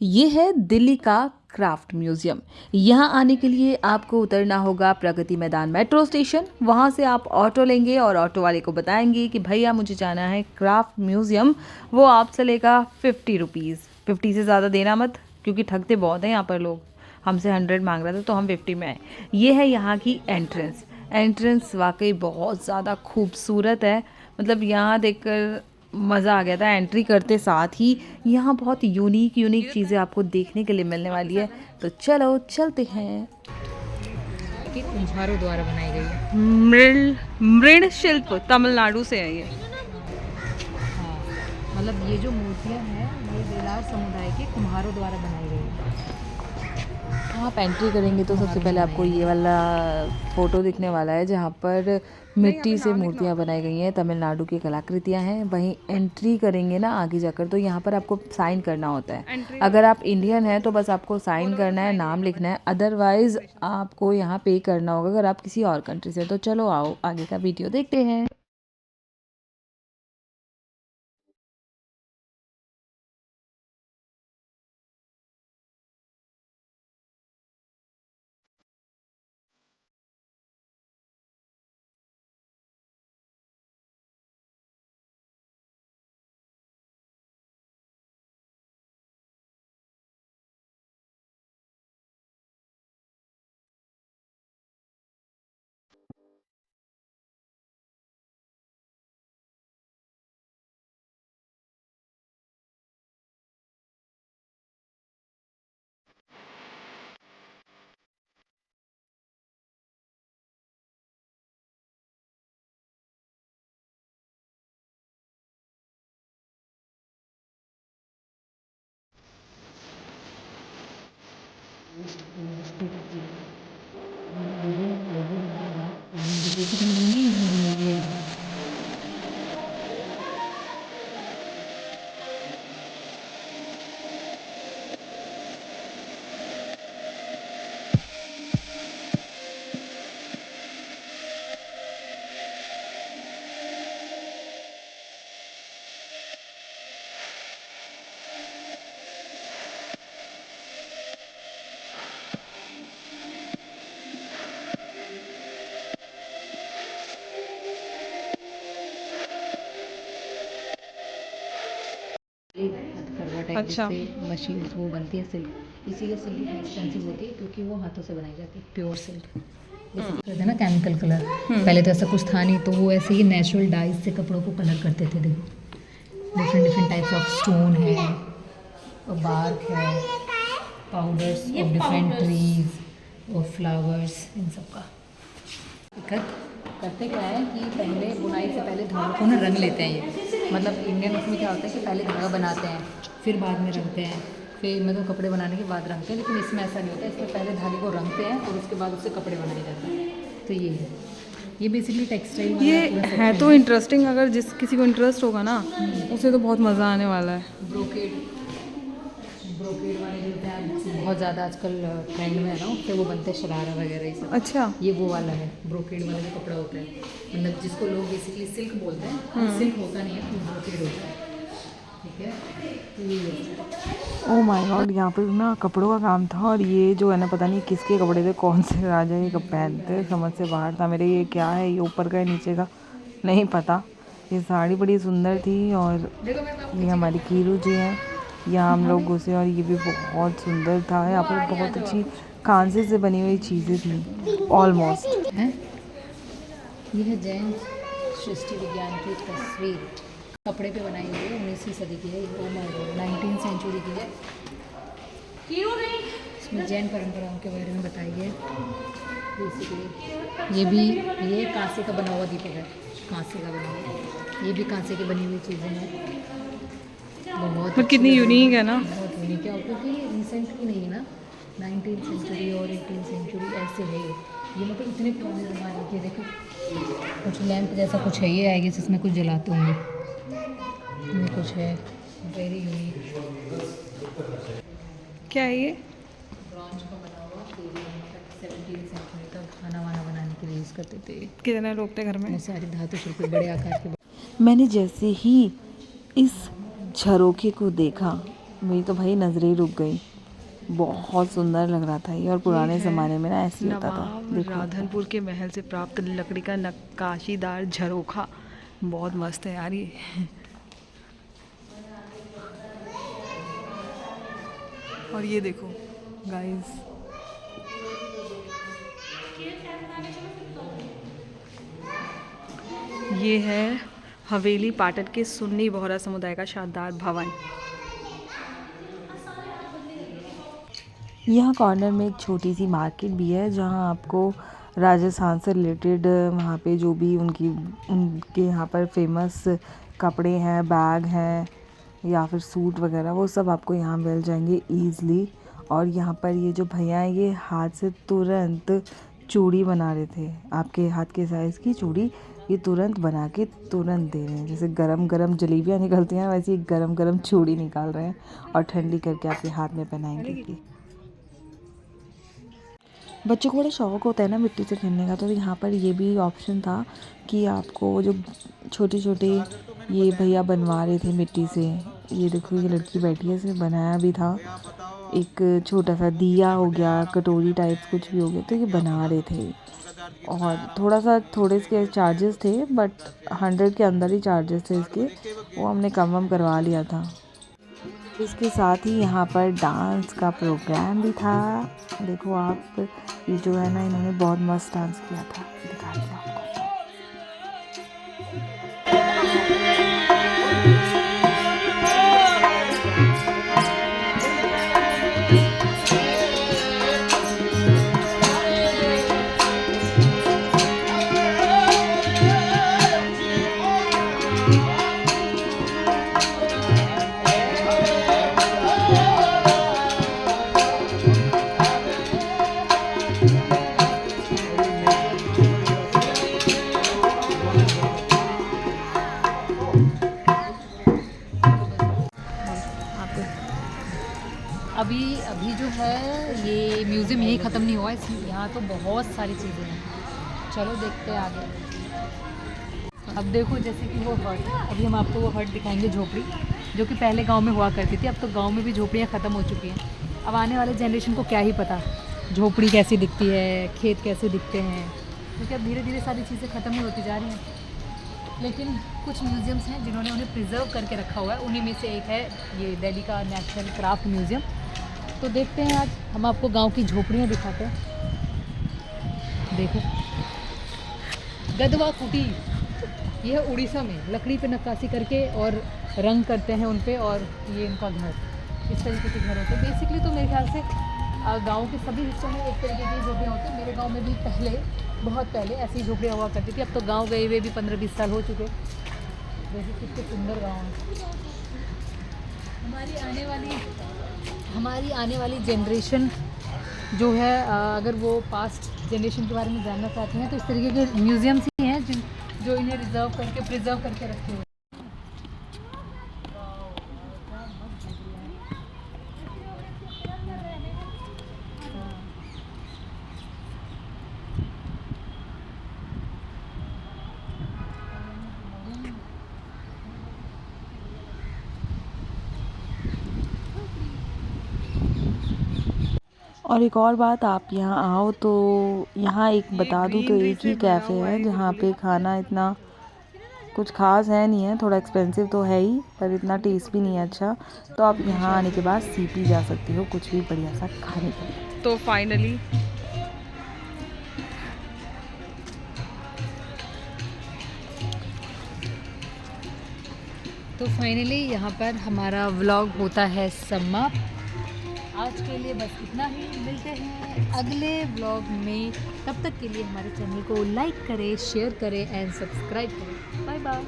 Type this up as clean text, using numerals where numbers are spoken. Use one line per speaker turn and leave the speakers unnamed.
ये है दिल्ली का क्राफ्ट म्यूज़ियम। यहाँ आने के लिए आपको उतरना होगा प्रगति मैदान मेट्रो स्टेशन। वहाँ से आप ऑटो लेंगे और ऑटो वाले को बताएंगे कि भैया मुझे जाना है क्राफ्ट म्यूज़ियम। वो आपसे लेगा 50 रुपीज़। 50 से ज़्यादा देना मत, क्योंकि ठगते बहुत हैं यहाँ पर लोग। हमसे 100 मांग रहा था तो हम 50 में आए। ये है यहाँ की एंट्रेंस। एंट्रेंस वाकई बहुत ज़्यादा खूबसूरत है। मतलब यहाँ देखकर मज़ा आ गया था। एंट्री करते साथ ही यहाँ बहुत यूनिक चीज़ें आपको देखने के लिए मिलने वाली है। तो चलो चलते हैं।
कि कुम्हारों द्वारा बनाई गई है।
मृण शिल्प तमिलनाडु से है ये।
हाँ, मतलब ये जो मूर्तियाँ हैं ये बेलार समुदाय के कुम्हारों द्वारा बनाई गई है।
आप एंट्री करेंगे तो सबसे पहले आपको ये वाला फ़ोटो दिखने वाला है, जहाँ पर मिट्टी से मूर्तियाँ बनाई गई हैं। तमिलनाडु की कलाकृतियाँ हैं। वहीं एंट्री करेंगे ना आगे जाकर, तो यहाँ पर आपको साइन करना होता है। अगर आप इंडियन हैं तो बस आपको साइन करना है, नाम लिखना है। अदरवाइज़ आपको यहाँ पे करना होगा अगर आप किसी और कंट्री से। तो चलो आओ आगे का वीडियो देखते हैं।
हथकरघा टाइप
अच्छा।
जिससे मशीन वो बनती है सिल्क, इसीलिए सिल्क एक्सपेंसिव होती है क्योंकि वो हाथों से बनाई जाती है, प्योर सिल्क। जैसे करते हैं ना केमिकल कलर, पहले तो ऐसा कुछ था नहीं, तो वो ऐसे ही नेचुरल डाइज से कपड़ों को कलर करते थे। देखो डिफरेंट टाइप्स ऑफ स्टोन है और बार्क है, पाउडर्स ऑफ डिफरेंट ट्रीज और फ्लावर्स, इन सब का करते क्या है कि पहले बुनाई से पहले धागे को ना रंग लेते हैं। ये मतलब इंडियन उसमें क्या होता है कि पहले धागा बनाते हैं फिर बाद में रंगते हैं, फिर मतलब कपड़े बनाने के बाद रंगते हैं। लेकिन इसमें ऐसा नहीं होता, इसमें पहले धागे को रंगते हैं और उसके बाद उससे कपड़े बनाए जाते हैं। तो ये है, ये बेसिकली टेक्सटाइल
ये है तो इंटरेस्टिंग। अगर जिस किसी को इंटरेस्ट होगा ना उसे तो बहुत मज़ा आने वाला है।
ब्रोकेड वाले जो होते हैं बहुत ज़्यादा आजकल ट्रेंड में है ना, उससे वो बनते हैं शरारा वगैरह ये सब।
अच्छा।
ये वो वाला है ब्रोकेड वाला जो कपड़ा होता है, मतलब जिसको लोग बेसिकली सिल्क बोलते हैं। सिल्क होता नहीं है, तो ब्रोकेड होता है। ठीक है, तो ये
ओह माय गॉड, यहाँ पर ना कपड़ों का काम था। और ये जो है ना, पता नहीं किसके कपड़े थे, कौन से राजा ये कब पहनते, समझ से बाहर था मेरे। ये क्या है, ये ऊपर का है नीचे का नहीं पता। ये साड़ी बड़ी सुंदर थी। और ये हमारी कीरू जी हैं। यहाँ हम लोग घुसे और ये भी बहुत सुंदर था। यहाँ पर बहुत अच्छी कांसे से बनी हुई चीज़ें थी ऑलमोस्ट।
है। ये है जैन सृष्टि विज्ञान की तस्वीर, कपड़े पे बनाई हुई है, 19वीं सदी की है। Oh my God, 19th century की है। इसमें जैन परंपराओं के बारे में बताई है बेसिकली। ये कांसे का बना हुआ दीपक है, कांसे का बना हुआ। ये भी कांसे की बनी हुई चीज़ें हैं। बहुत
कितनी यूनिक है ना।
बहुत यूनिक है, क्योंकि ये रिसेंट की नहीं है ना, 19th सेंचुरी और 18th सेंचुरी ऐसे है ये मतलब इतने पुराने ज़माने के। देखो कुछ लैंप जैसा कुछ है ये, आएगी जिसमें कुछ जलाते होंगे। ये कुछ है वेरी यूनिक।
क्या है ये?
ब्रॉन्ज का बना हुआ, 17th सेंचुरी तक खाना वाना बनाने के लिए यूज़ करते थे।
कितने लोग थे घर में?
ये सारी धातु शिल्प बड़े आकार के।
मैंने जैसे ही इस झरोखे को देखा, मेरी तो भाई नज़रें ही रुक गई, बहुत सुंदर लग रहा था ये। और पुराने ज़माने में ना ऐसे ही होता था।
नवाब राधनपुर के महल से प्राप्त लकड़ी का नक्काशीदार झरोखा, बहुत मस्त है यार ये। और ये देखो गाइस, ये है हवेली पाटन के सुन्नी बोहरा समुदाय का शानदार भवन।
यहाँ कॉर्नर में एक छोटी सी मार्केट भी है जहाँ आपको राजस्थान से रिलेटेड वहाँ पे जो भी उनके यहाँ पर फेमस कपड़े हैं, बैग हैं या फिर सूट वगैरह, वो सब आपको यहाँ मिल जाएंगे ईज़िली। और यहाँ पर ये जो भैया हैं ये हाथ से तुरंत चूड़ी बना रहे थे, आपके हाथ के साइज़ की चूड़ी ये तुरंत बना के तुरंत दे रहे हैं। जैसे गरम गरम जलेबियाँ निकलती हैं वैसे ही गरम गरम चूड़ी निकाल रहे हैं और ठंडी करके आपके हाथ में पहनाएंगे। बच्चों को बड़ा शौक़ होता है ना मिट्टी से खेलने का, तो यहाँ पर ये भी ऑप्शन था कि आपको जो छोटे छोटे ये भैया बनवा रहे थे मिट्टी से। ये देखो ये लड़की बैठी है, इसे बनाया भी था। एक छोटा सा दिया हो गया, कटोरी टाइप कुछ भी हो गया, तो ये बना रहे थे। और थोड़े इसके चार्जेस थे, बट 100 के अंदर ही चार्जेस थे इसके, वो हमने कम करवा लिया था। इसके साथ ही यहाँ पर डांस का प्रोग्राम भी था। देखो आप, ये जो है ना, इन्होंने बहुत मस्त डांस किया था, दिखाती हूँ आपको।
अभी जो है ये म्यूज़ियम यही ख़त्म नहीं हुआ, इस यहाँ तो बहुत सारी चीज़ें हैं। चलो देखते हैं आगे। अब देखो जैसे कि वो हट, अभी हम आपको वो हट दिखाएंगे, झोपड़ी जो कि पहले गांव में हुआ करती थी। अब तो गांव में भी झोपड़ियाँ ख़त्म हो चुकी हैं। अब आने वाले जनरेशन को क्या ही पता झोपड़ी कैसी दिखती है, खेत कैसे दिखते हैं, क्योंकि अब धीरे धीरे सारी चीज़ें ख़त्म ही होती जा रही हैं। लेकिन कुछ म्यूज़ियम्स हैं जिन्होंने उन्हें प्रिजर्व करके रखा हुआ है, उन्हीं में से एक है ये दिल्ली का नेशनल क्राफ्ट म्यूज़ियम। तो देखते हैं, आज हम आपको गांव की झोपड़ियाँ दिखाते हैं। देखो गदवा कुटी, यह उड़ीसा में लकड़ी पे नक्काशी करके और रंग करते हैं उन पे, और ये इनका घर, इस तरीके के घर होते हैं। बेसिकली तो मेरे ख्याल से गांव के सभी हिस्सों में एक तरीके की झोपड़ियाँ होती हैं। मेरे गांव में भी पहले, बहुत पहले ऐसी झोपड़ियाँ हुआ करती थी। अब तो गांव गए हुए भी 15-20 साल हो चुके। देखिए कितने सुंदर गाँव है। हमारी आने वाली जनरेशन जो है, अगर वो पास्ट जनरेशन के बारे में जानना चाहते हैं तो इस तरीके के म्यूज़ियम्स ही हैं जो इन्हें प्रिजर्व करके रखे हुए हैं।
और एक और बात, आप यहाँ आओ तो यहाँ एक बता दूँ तो एक ही कैफ़े है जहाँ पे खाना इतना कुछ खास है नहीं है, थोड़ा एक्सपेंसिव तो है ही, पर इतना टेस्ट भी नहीं है अच्छा। तो आप यहाँ आने के बाद सीपी जा सकते हो कुछ भी बढ़िया सा खाने के लिए।
तो फाइनली यहाँ पर हमारा व्लॉग होता है समाप्त। आज के लिए बस इतना ही, मिलते हैं अगले व्लॉग में। तब तक के लिए हमारे चैनल को लाइक करें, शेयर करें एंड सब्सक्राइब करें। Bye bye.